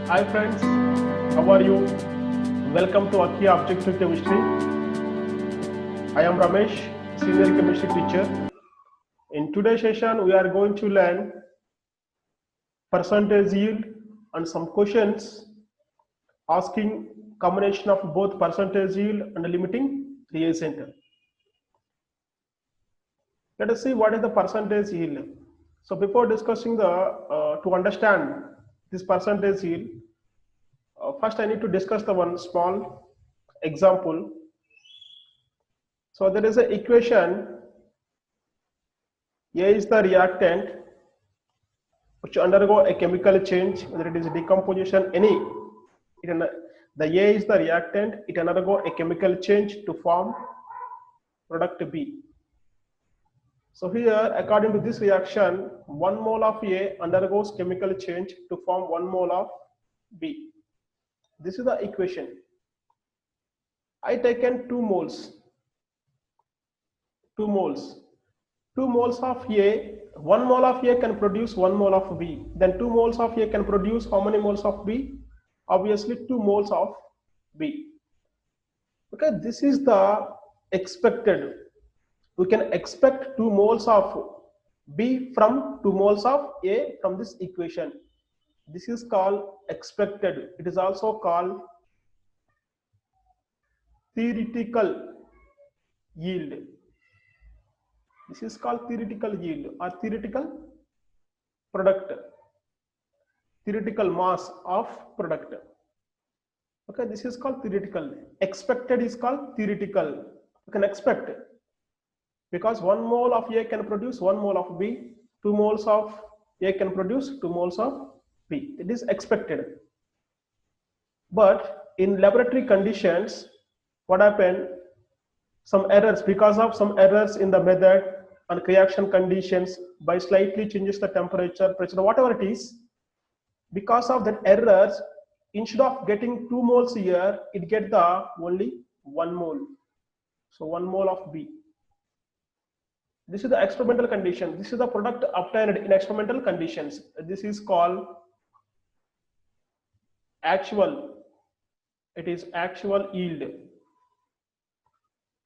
Hi friends, how are you? Welcome to Akia Objective Chemistry. I am Ramesh, Senior Chemistry Teacher. In today's session, we are going to learn percentage yield and some questions asking combination of both percentage yield and limiting reagent. Let us see what is the percentage yield. So before discussing to understand this percentage yield, first I need to discuss the one small example. So there is an equation. A is the reactant which undergo a chemical change, whether it is decomposition, the A is the reactant, it undergo a chemical change to form product B. So here, according to this reaction, 1 mole of A undergoes chemical change to form 1 mole of B. This is the equation. I taken 2 moles. 2 moles. 2 moles of A, 1 mole of A can produce 1 mole of B. Then 2 moles of A can produce how many moles of B? Obviously 2 moles of B. Okay, this is the expected. We can expect 2 moles of B from 2 moles of A from this equation. This is called expected. It is also called theoretical yield. This is called theoretical yield or theoretical product, theoretical mass of product. Okay, this is called theoretical. Expected is called theoretical. You can expect because 1 mole of A can produce 1 mole of B, 2 moles of A can produce 2 moles of B. It is expected. But in laboratory conditions, what happened? Some errors, because of some errors in the method and reaction conditions, by slightly changes the temperature, pressure, whatever it is, because of that errors, instead of getting 2 moles here, it get the only 1 mole. So 1 mole of B. This is the experimental condition. This is the product obtained in experimental conditions. This is called actual. It is actual yield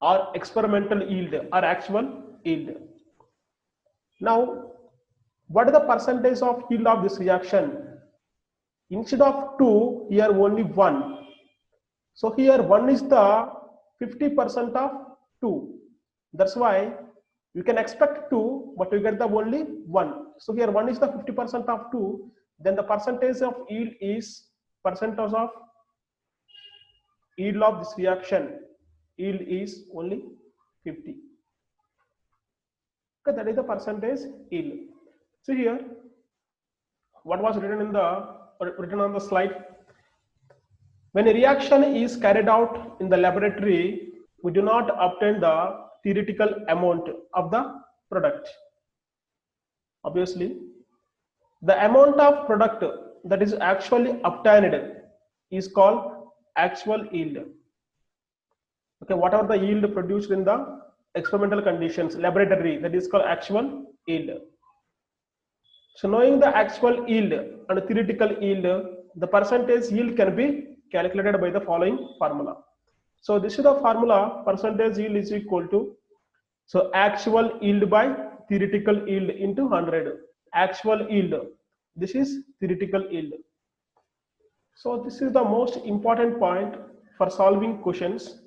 or experimental yield or actual yield. Now, what is the percentage of yield of this reaction? Instead of 2, here only 1. So here 1 is the 50% of 2. That's why you can expect 2, but you get the only 1. So here 1 is the 50% of 2. Then the percentage of yield is percentage of yield of this reaction. Yield is only 50. Okay, that is the percentage yield. So here, what was written on the slide? When a reaction is carried out in the laboratory, we do not obtain the theoretical amount of the product. Obviously, the amount of product that is actually obtained is called actual yield. Okay, whatever the yield produced in the experimental conditions, laboratory, that is called actual yield. So knowing the actual yield and theoretical yield, the percentage yield can be calculated by the following formula. So this is the formula. Percentage yield is equal to, so actual yield by theoretical yield into 100. Actual yield, this is theoretical yield. So this is the most important point for solving questions.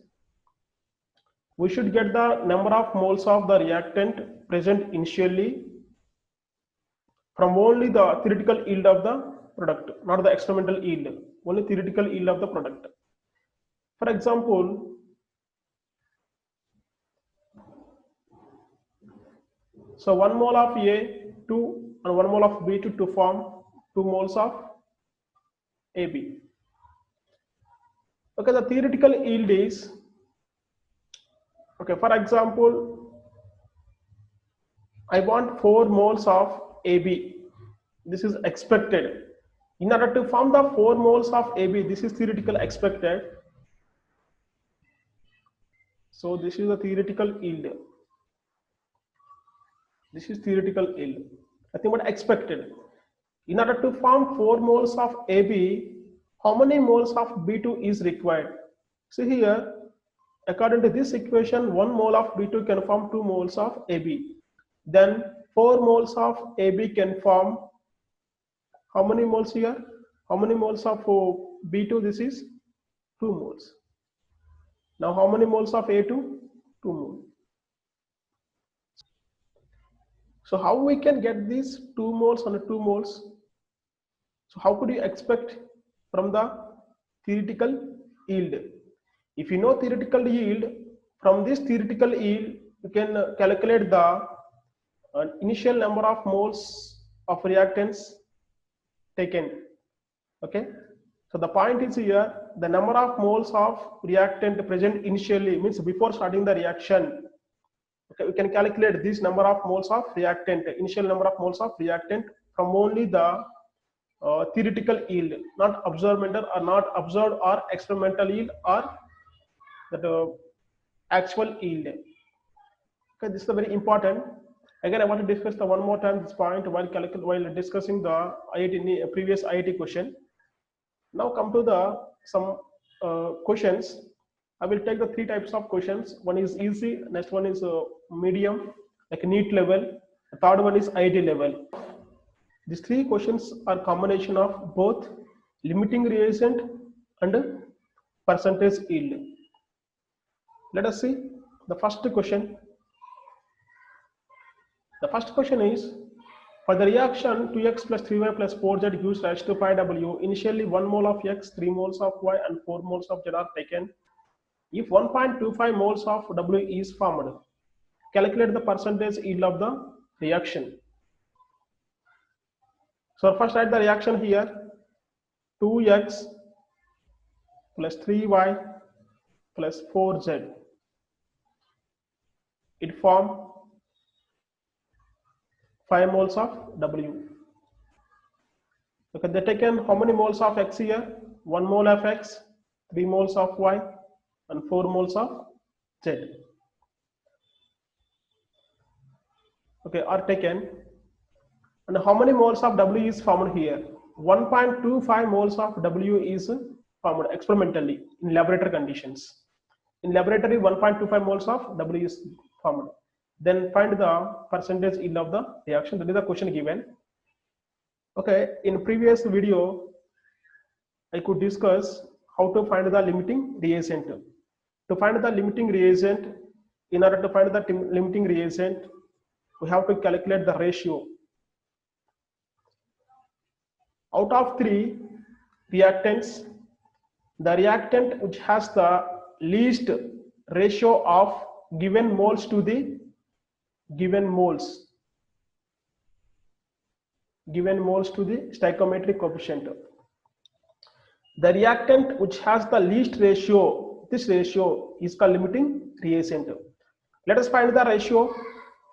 We should get the number of moles of the reactant present initially from only the theoretical yield of the product, not the experimental yield, only theoretical yield of the product. For example, so 1 mole of A, 2 and 1 mole of B to form 2 moles of AB. Okay, the theoretical yield is, okay, for example, I want 4 moles of AB. This is expected. In order to form the 4 moles of AB, this is theoretical expected. So this is the theoretical yield. This is theoretical yield. Nothing but expected. In order to form 4 moles of AB, how many moles of B2 is required? See here, according to this equation, 1 mole of B2 can form 2 moles of AB. Then 4 moles of AB can form how many moles here? How many moles of B2? This is 2 moles. Now how many moles of A2? 2 moles. So how we can get these 2 moles and 2 moles? So how could you expect from the theoretical yield? If you know theoretical yield, from this theoretical yield, you can calculate the initial number of moles of reactants taken. Okay. So the point is here, the number of moles of reactant present initially means before starting the reaction. Okay, we can calculate this number of moles of reactant, initial number of moles of reactant from only the theoretical yield, not observable or not observed or experimental yield or the actual yield. Okay, this is very important. Again, I want to discuss the one more time this point while discussing the IIT previous IIT question. Now come to the some questions. I will take the 3 types of questions. One is easy, next one is medium, like NEET level. The third one is IIT level. These 3 questions are combination of both limiting reagent and percentage yield. Let us see the first question. The first question is, for the reaction 2x plus 3y plus 4z gives rise to 5W, initially 1 mole of x, 3 moles of y and 4 moles of z are taken. If 1.25 moles of W is formed, calculate the percentage yield of the reaction. So first write the reaction here, 2x plus 3y plus 4z. It forms 5 moles of W. Okay, they taken how many moles of x here? 1 mole of x, 3 moles of y and 4 moles of z. Okay, are taken. And how many moles of W is formed here? 1.25 moles of W is formed experimentally in laboratory conditions. In laboratory, 1.25 moles of W is formed. Then find the percentage yield of the reaction. That is the question given. Okay, in previous video, I could discuss how to find the limiting reagent. To find the limiting reagent, in order to find the limiting reagent, we have to calculate the ratio. Out of 3 reactants, the reactant which has the least ratio of given moles to the given moles to the stoichiometric coefficient. The reactant which has the least ratio, this ratio is called limiting reagent. Let us find the ratio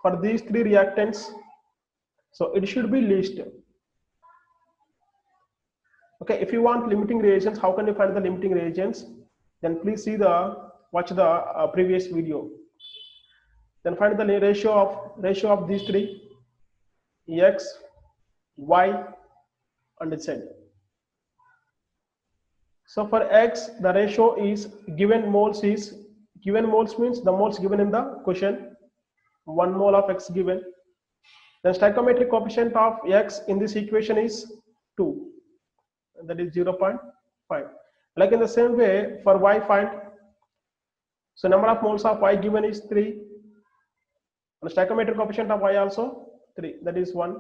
for these 3 reactants. So it should be least. Okay, if you want limiting reagents, how can you find the limiting reagents? Then please watch the previous video. Then find the ratio of these 3, x, y and z. So for x, the ratio is given moles means the moles given in the question. 1 mole of x given. Then stoichiometric coefficient of x in this equation is 2. That is 0.5. Like in the same way, for y find. So number of moles of y given is 3. And stoichiometric coefficient of y also 3. That is 1.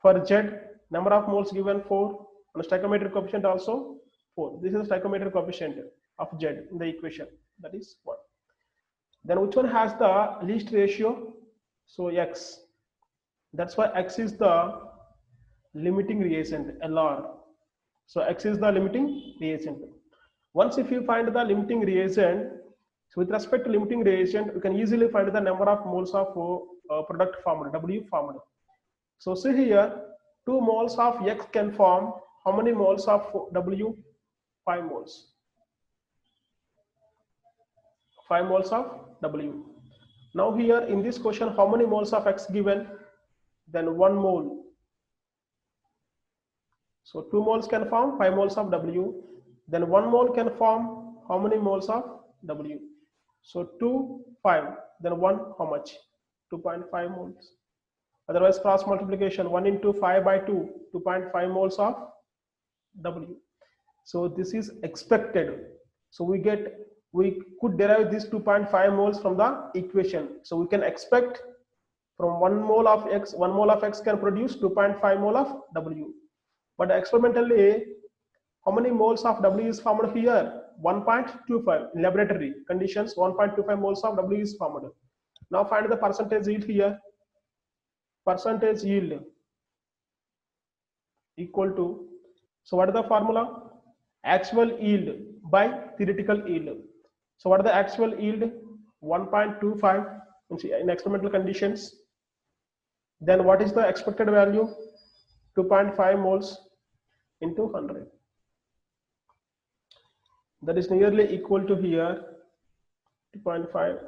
For z, number of moles given 4. And stoichiometric coefficient also 4. This is the stoichiometric coefficient of z in the equation. That is 1. Then which one has the least ratio? So x. That's why x is the limiting reagent, LR. So x is the limiting reagent. Once if you find the limiting reagent, so with respect to limiting reagent, you can easily find the number of moles of product formed, W formed. So see here, 2 moles of X can form how many moles of W? 5 moles. 5 moles of W. Now here in this question, how many moles of X given? Then 1 mole. So 2 moles can form 5 moles of W. Then 1 mole can form how many moles of W? So 2, 5. Then 1, how much? 2.5 moles. Otherwise, cross multiplication, 1 into 5 by 2, 2.5 moles of W. So this is expected. So we could derive this 2.5 moles from the equation. So we can expect from 1 mole of X can produce 2.5 mole of W. But experimentally, how many moles of W is formed here? 1.25. In laboratory conditions, 1.25 moles of W is formed. Now find the percentage yield here. Percentage yield equal to, so what is the formula? Actual yield by theoretical yield. So what is the actual yield? 1.25 in experimental conditions. Then what is the expected value? 2.5 moles into 100. That is nearly equal to here 2.5.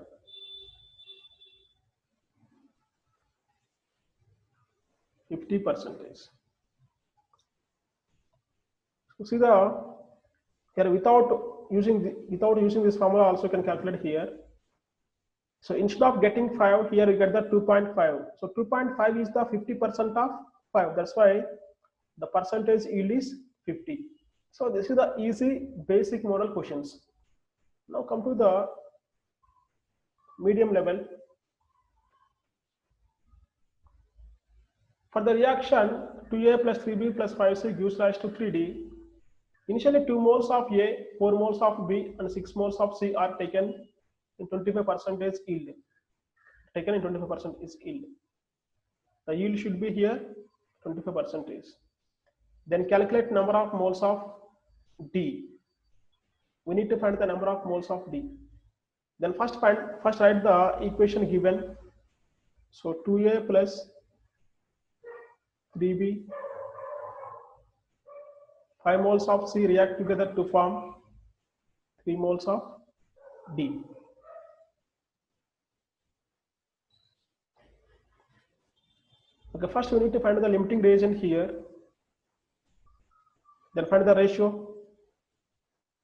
50%. So see the here without using this formula also can calculate here. So instead of getting 5, here we get the 2.5. So 2.5 is the 50% of 5. That's why the percentage yield is 50. So this is the easy basic model questions. Now come to the medium level. For the reaction 2A plus 3B plus 5C gives rise to 3D. Initially 2 moles of A, 4 moles of B and 6 moles of C are taken in 25% yield. Taken in 25% is yield. The yield should be here 25%. Then calculate number of moles of D. We need to find the number of moles of D. Then first write the equation given. So 2A plus 3B, 5 moles of C react together to form 3 moles of D. Okay, first we need to find the limiting reagent here. Then find the ratio.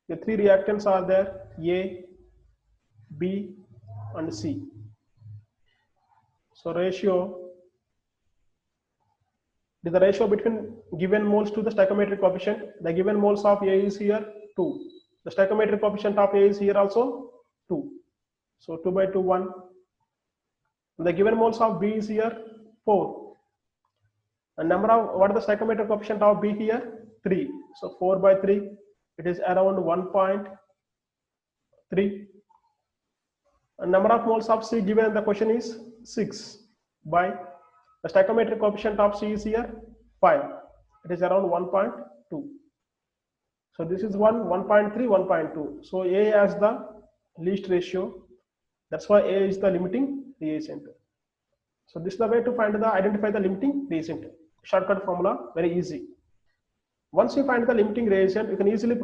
The 3 reactants are there, A, B and C. So ratio is the ratio between given moles to the stoichiometric coefficient. The given moles of A is here 2. The stoichiometric coefficient of A is here also 2. So 2 by 2, 1. The given moles of B is here 4. And number of, what is the stoichiometric coefficient of B here? 3. So 4 by 3, it is around 1.3. And number of moles of C given in the question is 6 by the stoichiometric coefficient of C is here 5. It is around 1.2. So this is 1.3, 1.2. So A has the least ratio. That's why A is the limiting reagent. So this is the way to identify the limiting reagent. Shortcut formula, very easy. Once you find the limiting reagent, you can easily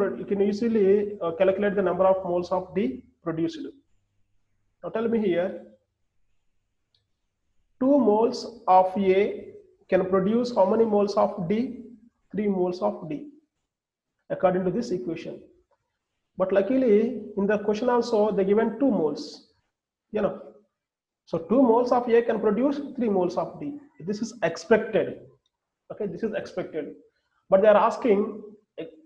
calculate the number of moles of D produced. Now tell me here, 2 moles of A can produce how many moles of D? 3 moles of D, according to this equation. But luckily, in the question also, they given 2 moles. So 2 moles of A can produce 3 moles of D. This is expected. Okay, this is expected. But they are asking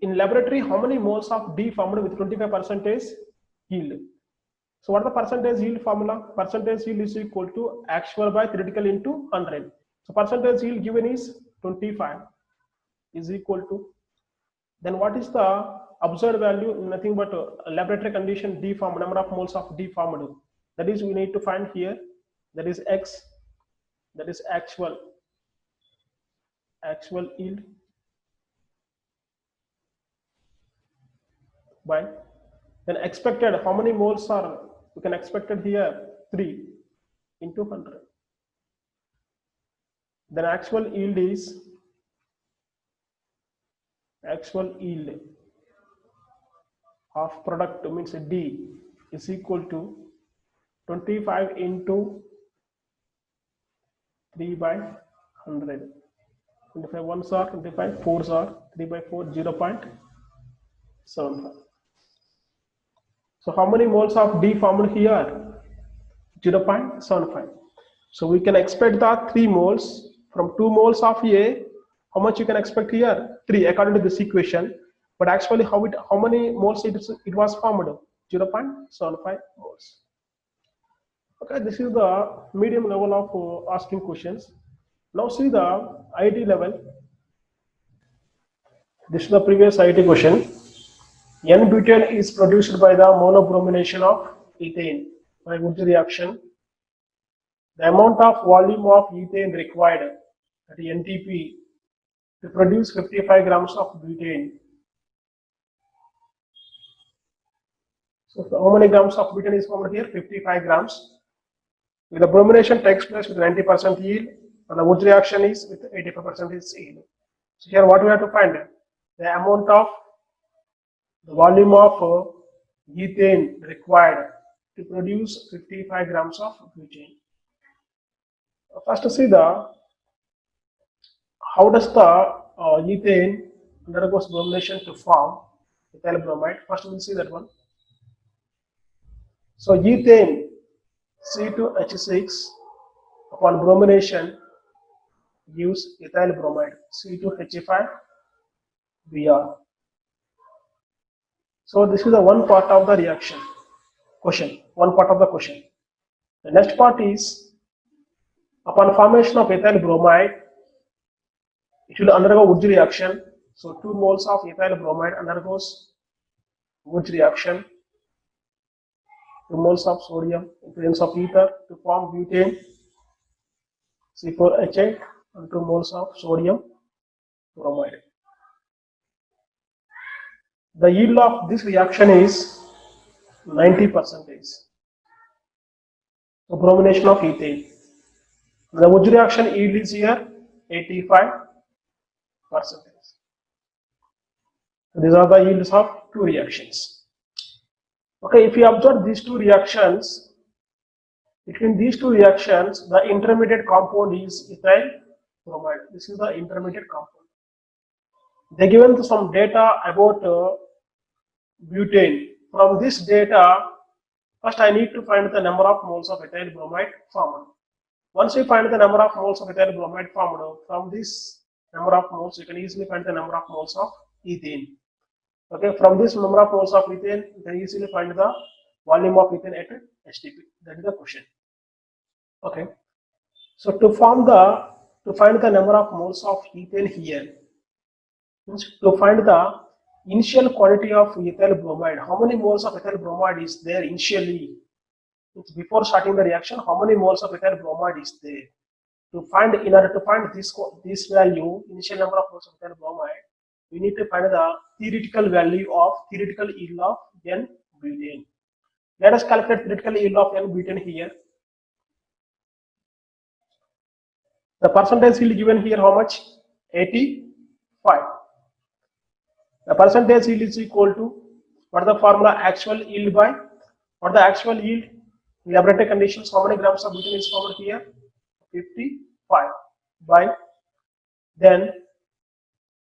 in laboratory how many moles of D formed with 25% yield. So what is the percentage yield formula? Percentage yield is equal to actual by theoretical into 100. So percentage yield given is 25 is equal to, then what is the observed value? Nothing but laboratory condition D formed, number of moles of D formed. That is we need to find here. That is X. That is actual yield by, then expected, how many moles are we can expected here? 3 into 100. Then actual yield is of product, means D is equal to 25 into 3 by 100. 25 ones are 25, 4s are 3 by 4, 0.75. So how many moles of D formed here? 0.75. So we can expect the 3 moles from 2 moles of A. How much you can expect here? 3 according to this equation. But actually how many moles it was formed? 0.75 moles. Okay, this is the medium level of asking questions. Now see the IT level. This is the previous IT question. N-butane is produced by the monobromination of ethane by Wood reaction. The amount of volume of ethane required, that is NTP, to produce 55 grams of butane. So how many grams of butane is formed here? 55 grams. If the bromination takes place with 90% yield, and the Wood reaction is with 85% yield. So here what we have to find? The amount of the volume of ethane required to produce 55 grams of butane. First see the how does the ethane undergoes bromination to form ethyl bromide. First we'll see that one. So ethane C2H6 upon bromination gives ethyl bromide C2H5Br. So this is the one part of the reaction question, one part of the question. The next part is upon formation of ethyl bromide, it will undergo Wood reaction. So 2 moles of ethyl bromide undergoes Wood reaction. 2 moles of sodium in presence of ether to form butane C4H8 and 2 moles of sodium bromide. The yield of this reaction is 90%. So bromination of ethane. The Wood reaction yield is here 85%. So these are the yields of 2 reactions. Okay, if you observe these 2 reactions, between these 2 reactions, the intermediate compound is ethyl bromide. This is the intermediate compound. They given some data about butane. From this data, first I need to find the number of moles of ethyl bromide formed. Once you find the number of moles of ethyl bromide formed, from this number of moles, you can easily find the number of moles of ethane. Okay, from this number of moles of ethane, you can easily find the volume of ethane at HTP. That is the question. Okay, so to find the number of moles of ethane here, to find the initial quantity of ethyl bromide, how many moles of ethyl bromide is there initially? Before starting the reaction, how many moles of ethyl bromide is there? To find, in order to find this value, initial number of moles of ethyl bromide, we need to find the theoretical value of theoretical yield of N-butane. Let us calculate theoretical yield of N-butane here. The percentage yield given here how much? 85. The percentage yield is equal to, what is the formula? Actual yield by, what the actual yield in laboratory conditions, how many grams of butane is formed here? 55 by, then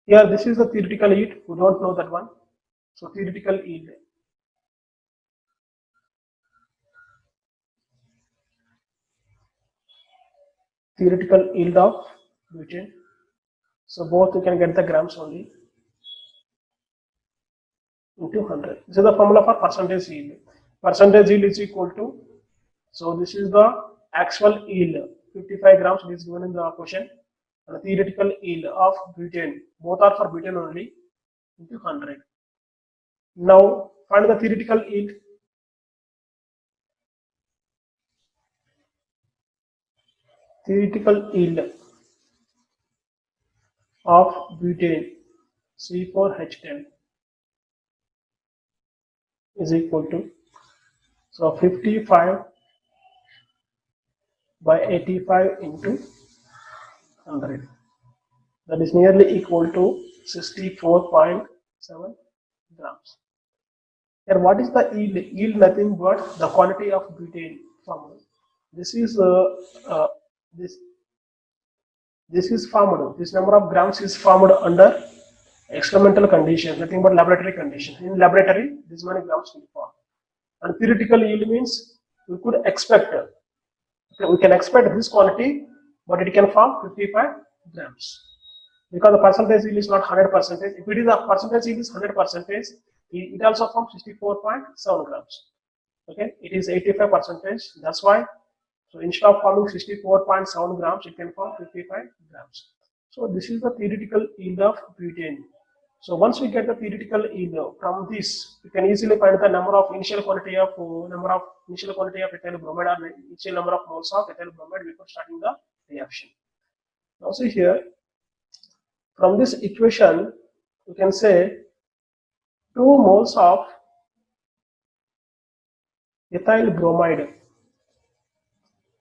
here this is the theoretical yield, we don't know that one. So theoretical yield. Theoretical yield of butane. So both you can get the grams only into 100. This is the formula for percentage yield. Percentage yield is equal to, so this is the actual yield, 55 grams, it is given in the question, and the theoretical yield of butane, both are for butane only, into 100. Now find the theoretical yield. Theoretical yield of butane C4H10 is equal to, so 55 by 85 into 100, that is nearly equal to 64.7 grams. Here what is the yield? Yield nothing but the quantity of butane formed. This is this is formed. This number of grams is formed under experimental condition, nothing but laboratory condition. In laboratory, this many grams will form. And theoretical yield means we could expect, okay, we can expect this quantity, but it can form 55 grams. Because the percentage yield is not 100%. If it is a percentage yield is 100%, it also forms 64.7 grams. Okay, it is 85%. That's why. So instead of forming 64.7 grams, it can form 55 grams. So this is the theoretical yield of butane. So once we get the theoretical yield from this, we can easily find the initial quantity of ethyl bromide or initial number of moles of ethyl bromide before starting the reaction. Now see here, from this equation, we can say 2 moles of ethyl bromide,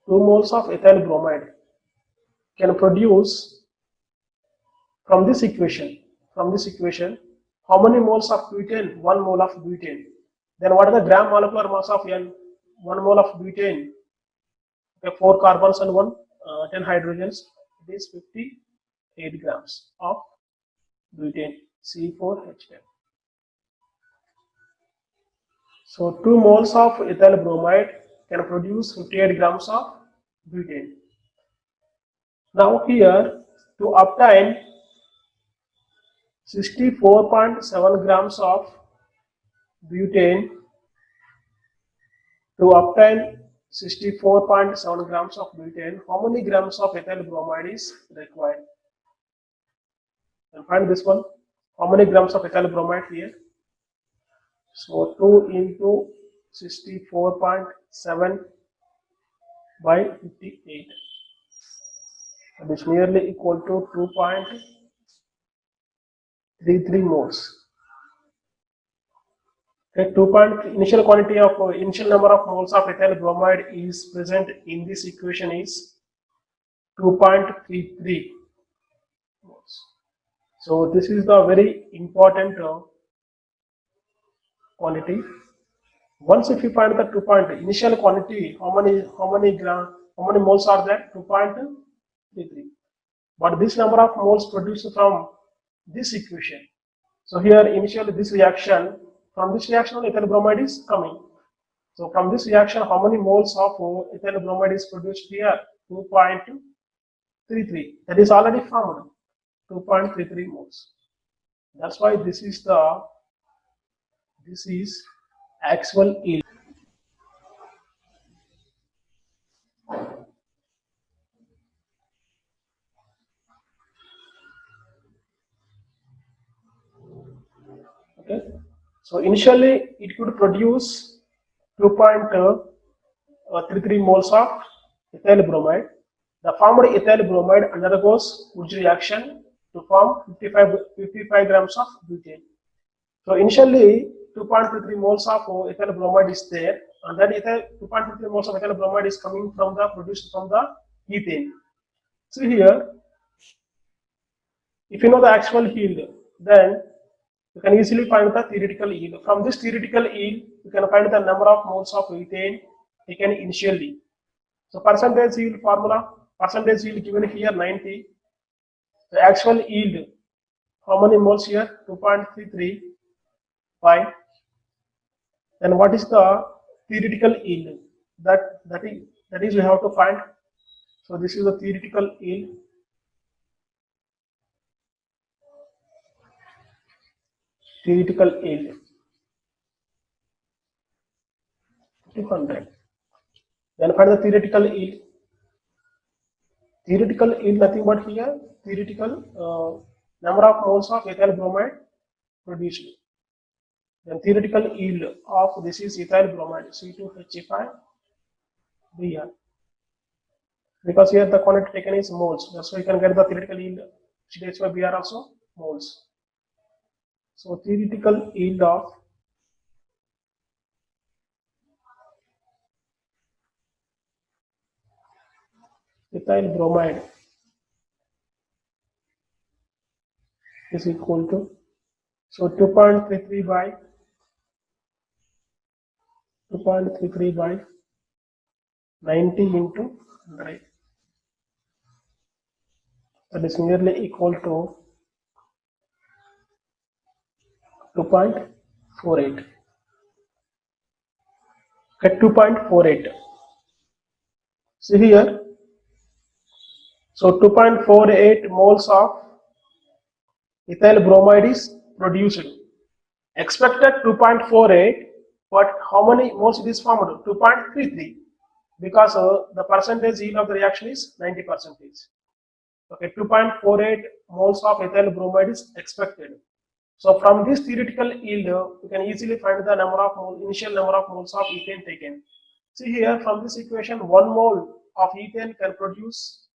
2 moles of ethyl bromide can produce from this equation, how many moles of butane? 1 mole of butane. Then what are the gram molecular mass of N? 1 mole of butane. Okay, 4 carbons and 10 hydrogens. It is 58 grams of butane, C4H10. So 2 moles of ethyl bromide can produce 58 grams of butane. Now here, to obtain 64.7 grams of butane, how many grams of ethyl bromide is required? And find this one. How many grams of ethyl bromide here? So 2 into 64.7 by 58. That is nearly equal to 2.33 moles. Okay, initial number of moles of ethyl bromide is present in this equation is 2.33 moles. So this is the very important quantity. Once if you find the initial quantity, how many moles are there? 2.33. But this number of moles produced from this equation. So here initially from this reaction ethyl bromide is coming. So from this reaction, how many moles of ethyl bromide is produced here? 2.33. That is already formed. 2.33 moles. That's why this is actual yield. Okay. So initially it could produce 2.33 moles of ethyl bromide. The formed ethyl bromide undergoes Wurtz reaction to form 55 grams of butane. So initially 2.33 moles of ethyl bromide is there, and then 2.33 moles of ethyl bromide is coming from produced from the ethane. So here, if you know the actual yield, then you can easily find the theoretical yield. From this theoretical yield, you can find the number of moles of ethane taken initially. So percentage yield given here 90. The actual yield, how many moles here? 2.33 by. Then what is the theoretical yield? That is we have to find. So this is the theoretical yield. Theoretical yield 200. Then find the theoretical yield. Theoretical yield nothing but here theoretical number of moles of ethyl bromide produced. Then theoretical yield of this is ethyl bromide C2H5Br. Because here the quantity taken is moles, that's why you can get the theoretical yield C2H5Br also moles. So theoretical yield of ethyl bromide is equal to, so 2.33 by 90 into 100. That is nearly equal to 2.48. Okay, 2.48. See here. So 2.48 moles of ethyl bromide is produced. Expected 2.48, but how many moles it is formed? 2.33, because the percentage yield of the reaction is 90%. Okay, 2.48 moles of ethyl bromide is expected. So from this theoretical yield, you can easily find the number of initial number of moles of ethane taken. See here, from this equation, 1 mole of ethane can produce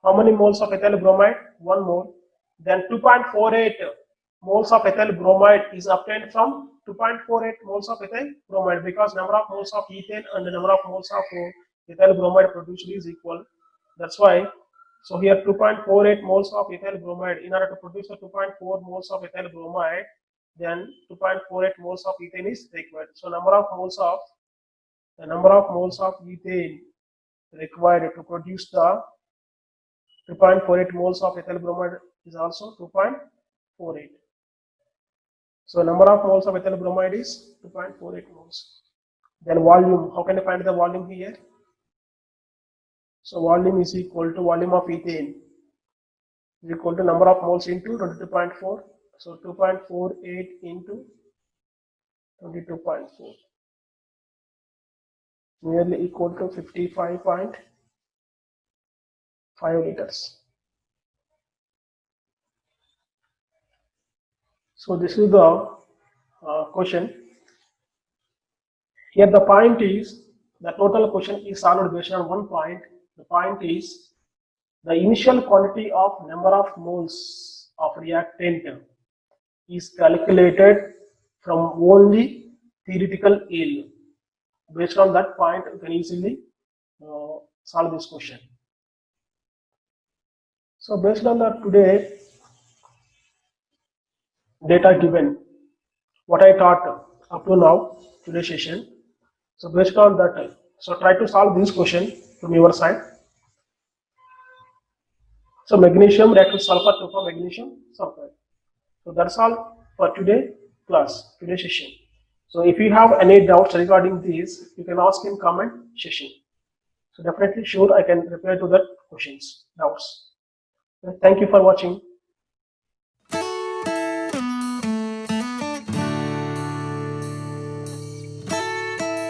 how many moles of ethyl bromide? 1 mole. Then 2.48 moles of ethyl bromide is obtained from 2.48 moles of ethyl bromide, because number of moles of ethane and the number of moles of ethyl bromide produced is equal. That's why. So here 2.48 moles of ethyl bromide, in order to produce the 2.4 moles of ethyl bromide, then 2.48 moles of ethane is required. So the number of moles of ethane required to produce the 2.48 moles of ethyl bromide is also 2.48. So number of moles of ethyl bromide is 2.48 moles. Then volume, how can I find the volume here? So volume is equal to volume of ethane is equal to number of moles into 22.4. So 2.48 into 22.4, nearly equal to 55.5 liters. So this is the question. Here the point is, the total question is solved based on one point. The point is, the initial quantity of number of moles of reactant is calculated from only theoretical yield. Based on that point, you can easily solve this question. So based on the today data given, what I taught up to now, today's session. So based on that, so try to solve this question from your side. So magnesium react with sulfur to form magnesium sulfide. So that's all for today class, today's session. So if you have any doubts regarding this, you can ask in comment session. So definitely sure I can reply to that questions, doubts. Thank you for watching.